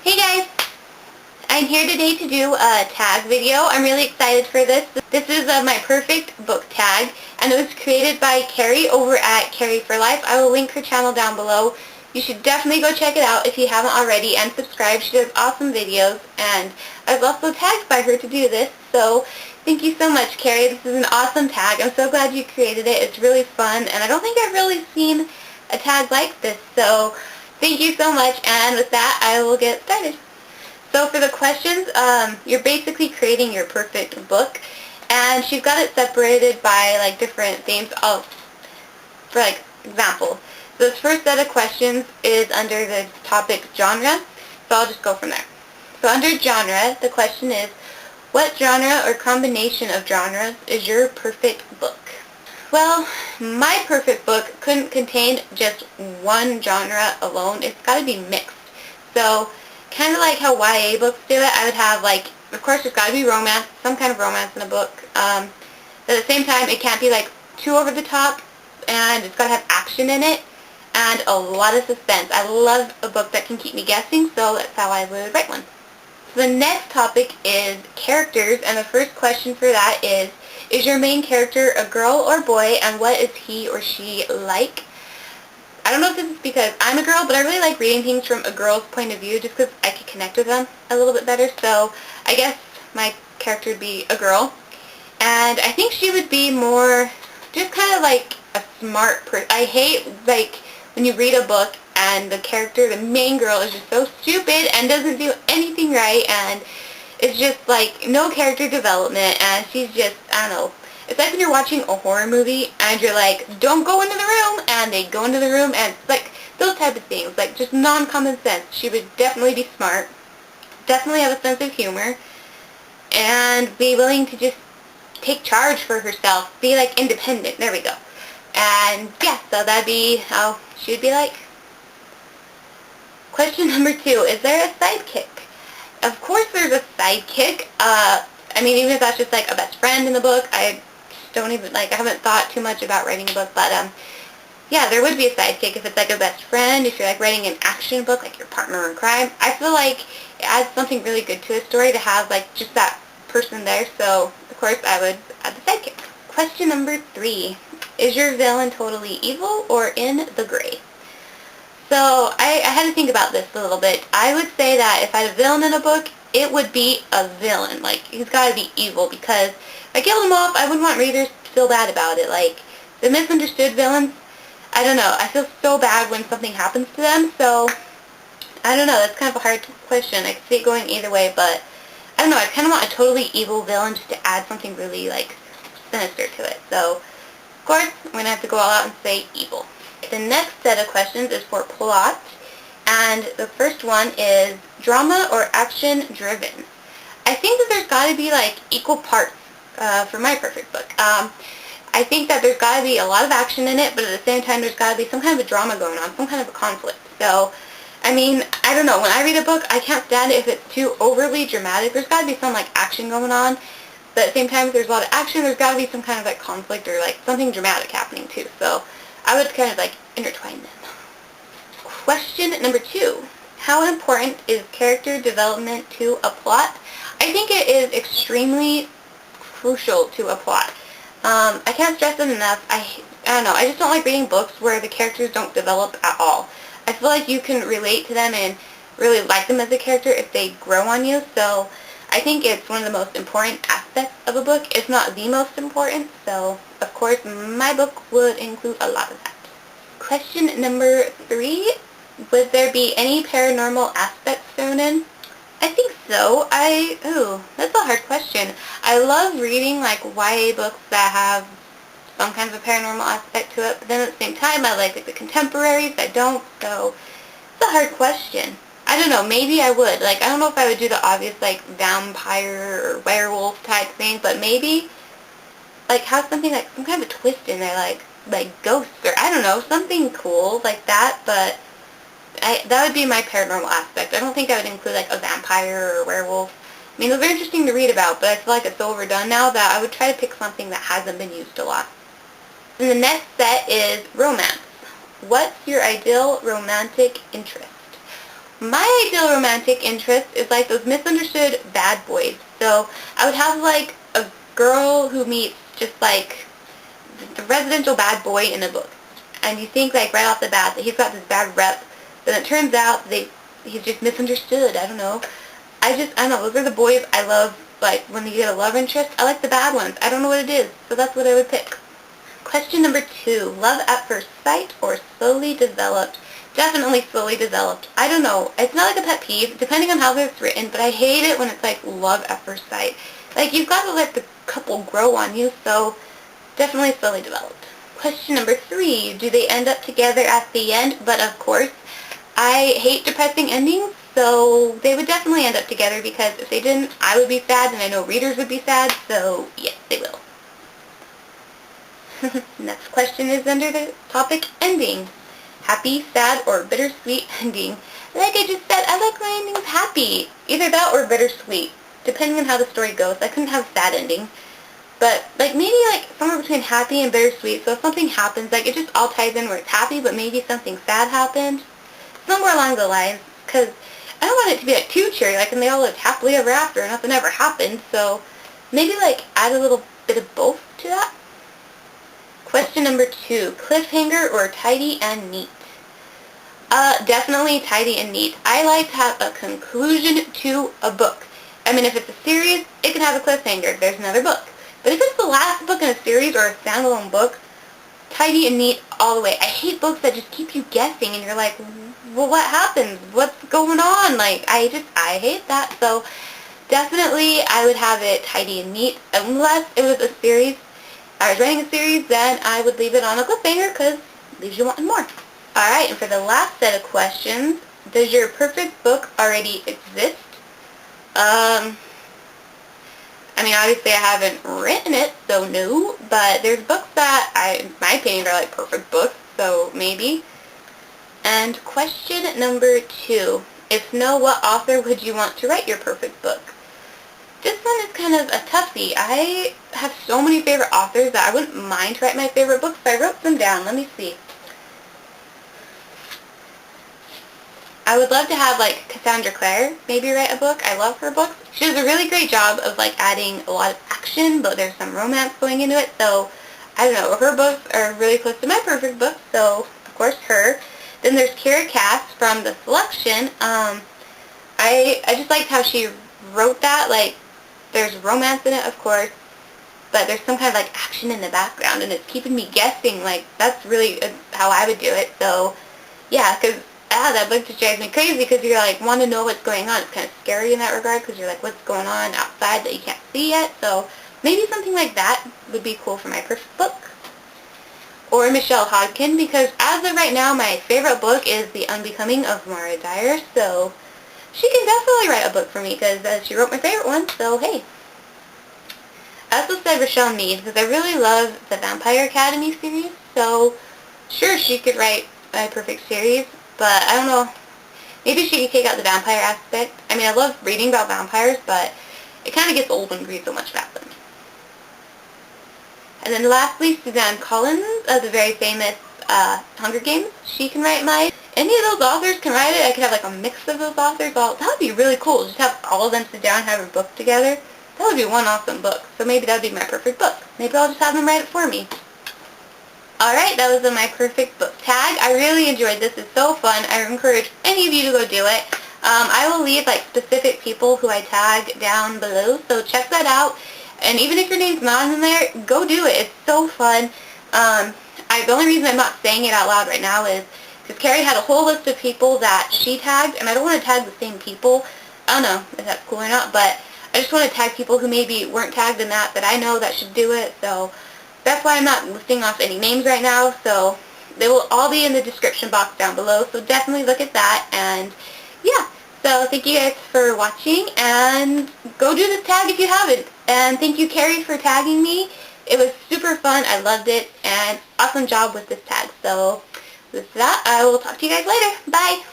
Hey guys! I'm here today to do a tag video. I'm really excited for this. This is my perfect book tag, and it was created by Carrie over at Carrie for Life. I will link her channel down below. You should definitely go check it out if you haven't already, and subscribe. She does awesome videos, and I was also tagged by her to do this, so thank you so much, Carrie. This is an awesome tag. I'm so glad you created it. It's really fun, and I don't think I've really seen a tag like this, so thank you so much, and with that, I will get started. So for the questions, you're basically creating your perfect book, and she's got it separated by like different themes. For like example, so this first set of questions is under the topic genre, so I'll just go from there. So under genre, the question is, what genre or combination of genres is your perfect book? Well, my perfect book couldn't contain just one genre alone. It's got to be mixed. So kind of like how YA books do it, I would have, like, of course there's got to be romance, some kind of romance in a book. But at the same time, it can't be like too over the top, and it's got to have action in it and a lot of suspense. I love a book that can keep me guessing, so that's how I would write one. So the next topic is characters, and the first question for that is your main character a girl or boy, and what is he or she like? I don't know if this is because I'm a girl, but I really like reading things from a girl's point of view just because I could connect with them a little bit better. So I guess my character would be a girl. And I think she would be more just kind of like a smart person. I hate like when you read a book and the character, the main girl, is just so stupid and doesn't do anything right, and it's just like no character development, and she's just, I don't know. It's like when you're watching a horror movie and you're like, don't go into the room, and they go into the room, and it's like those type of things, like just non-common sense. She would definitely be smart, definitely have a sense of humor, and be willing to just take charge for herself, be like independent. There we go. And yeah, so that'd be how she would be like. Question number 2, is there a sidekick? Of course there's a sidekick. I mean, even if that's just like a best friend in the book, I don't even, like, I haven't thought too much about writing a book, but yeah, there would be a sidekick if it's like a best friend, if you're like writing an action book, like your partner in crime. I feel like it adds something really good to a story to have like just that person there, so of course I would add the sidekick. Question number 3, is your villain totally evil or in the gray? So I had to think about this a little bit. I would say that if I had a villain in a book, it would be a villain. Like, he's got to be evil, because if I kill him off, I wouldn't want readers to feel bad about it. Like, the misunderstood villains, I don't know. I feel so bad when something happens to them, so I don't know. That's kind of a hard question. I could see it going either way, but I don't know. I kind of want a totally evil villain just to add something really, like, sinister to it. So, of course, I'm going to have to go all out and say evil. The next set of questions is for plot, and the first one is drama or action driven. I think that there's got to be like equal parts for my perfect book. I think that there's got to be a lot of action in it, but at the same time there's got to be some kind of a drama going on, some kind of a conflict. So, I mean, I don't know, when I read a book, I can't stand it if it's too overly dramatic. There's got to be some like action going on, but at the same time if there's a lot of action, there's got to be some kind of like conflict or like something dramatic happening too. So I would kind of like intertwine them. Question number 2. How important is character development to a plot? I think it is extremely crucial to a plot. I can't stress it enough. I don't know. I just don't like reading books where the characters don't develop at all. I feel like you can relate to them and really like them as a character if they grow on you. So I think it's one of the most important aspects of a book. It's not the most important, so of course my book would include a lot of that. Question number 3, would there be any paranormal aspects thrown in? I think so. That's a hard question. I love reading like YA books that have some kind of a paranormal aspect to it, but then at the same time I like the contemporaries that don't, so it's a hard question. I don't know, maybe I would. Like, I don't know if I would do the obvious, like, vampire or werewolf type thing, but maybe, like, have something, like, some kind of a twist in there, like ghosts, or I don't know, something cool like that, but that would be my paranormal aspect. I don't think I would include, like, a vampire or a werewolf. I mean, those are interesting to read about, but I feel like it's so overdone now that I would try to pick something that hasn't been used a lot. And the next set is romance. What's your ideal romantic interest? My ideal romantic interest is like those misunderstood bad boys. So I would have like a girl who meets just like the residential bad boy in a book. And you think like right off the bat that he's got this bad rep, but it turns out he's just misunderstood. I don't know. I don't know, those are the boys I love, like when you get a love interest. I like the bad ones. I don't know what it is, so that's what I would pick. Question number 2, love at first sight or slowly developed? Definitely slowly developed. I don't know. It's not like a pet peeve, depending on how it's written, but I hate it when it's like love at first sight. Like, you've got to let the couple grow on you, so definitely slowly developed. Question number 3, do they end up together at the end? But of course, I hate depressing endings, so they would definitely end up together because if they didn't, I would be sad, and I know readers would be sad, so yes, they will. Next question is under the topic ending. Happy, sad, or bittersweet ending? Like I just said, I like my endings happy. Either that or bittersweet, depending on how the story goes. I couldn't have a sad ending. But like maybe like somewhere between happy and bittersweet, so if something happens, like it just all ties in where it's happy, but maybe something sad happened. Somewhere along the lines, because I don't want it to be like too cheery, like and they all lived happily ever after and nothing ever happened, so maybe like add a little bit of both to that. Question number 2, cliffhanger or tidy and neat? Definitely tidy and neat. I like to have a conclusion to a book. I mean, if it's a series, it can have a cliffhanger. There's another book. But if it's the last book in a series or a standalone book, tidy and neat all the way. I hate books that just keep you guessing and you're like, well, what happens? What's going on? Like, I hate that. So definitely I would have it tidy and neat unless it was a series. I was writing a series, then I would leave it on a cliffhanger because it leaves you wanting more. Alright, and for the last set of questions, does your perfect book already exist? I mean, obviously I haven't written it, so no, but there's books that, in my opinion, are like perfect books, so maybe. And question number 2, if no, what author would you want to write your perfect book? This one is kind of a toughie. I have so many favorite authors that I wouldn't mind to write my favorite books, so I wrote them down. Let me see. I would love to have, like, Cassandra Clare maybe write a book. I love her books. She does a really great job of, like, adding a lot of action, but there's some romance going into it, so, I don't know. Her books are really close to my perfect book, so, of course, her. Then there's Kara Cass from The Selection. I just liked how she wrote that. Like, there's romance in it, of course, but there's some kind of, like, action in the background, and it's keeping me guessing. Like, that's really how I would do it, so, yeah, because that book just drives me crazy because you're like, want to know what's going on. It's kind of scary in that regard because you're like, what's going on outside that you can't see yet? So maybe something like that would be cool for my perfect book. Or Michelle Hodgkin, because as of right now, my favorite book is The Unbecoming of Mara Dyer, so she can definitely write a book for me because she wrote my favorite one, so hey. I also said Rochelle Mead because I really love the Vampire Academy series, so sure, she could write my perfect series. But I don't know, maybe she could take out the vampire aspect. I mean, I love reading about vampires, but it kind of gets old when you read so much about them. And then lastly, Suzanne Collins of the very famous Hunger Games. She can write mine. Any of those authors can write it. I could have like a mix of those authors. Well, that would be really cool. Just have all of them sit down and have a book together. That would be one awesome book. So maybe that would be my perfect book. Maybe I'll just have them write it for me. Alright, that was my perfect book tag. I really enjoyed this. It's so fun. I encourage any of you to go do it. I will leave like specific people who I tag down below, so check that out. And even if your name's not in there, go do it. It's so fun. The only reason I'm not saying it out loud right now is because Carrie had a whole list of people that she tagged, and I don't want to tag the same people. I don't know if that's cool or not, but I just want to tag people who maybe weren't tagged in that I know that should do it, so that's why I'm not listing off any names right now, so they will all be in the description box down below, so definitely look at that, and yeah, so thank you guys for watching, and go do this tag if you haven't, and thank you Carrie for tagging me. It was super fun, I loved it, and awesome job with this tag, so with that, I will talk to you guys later. Bye!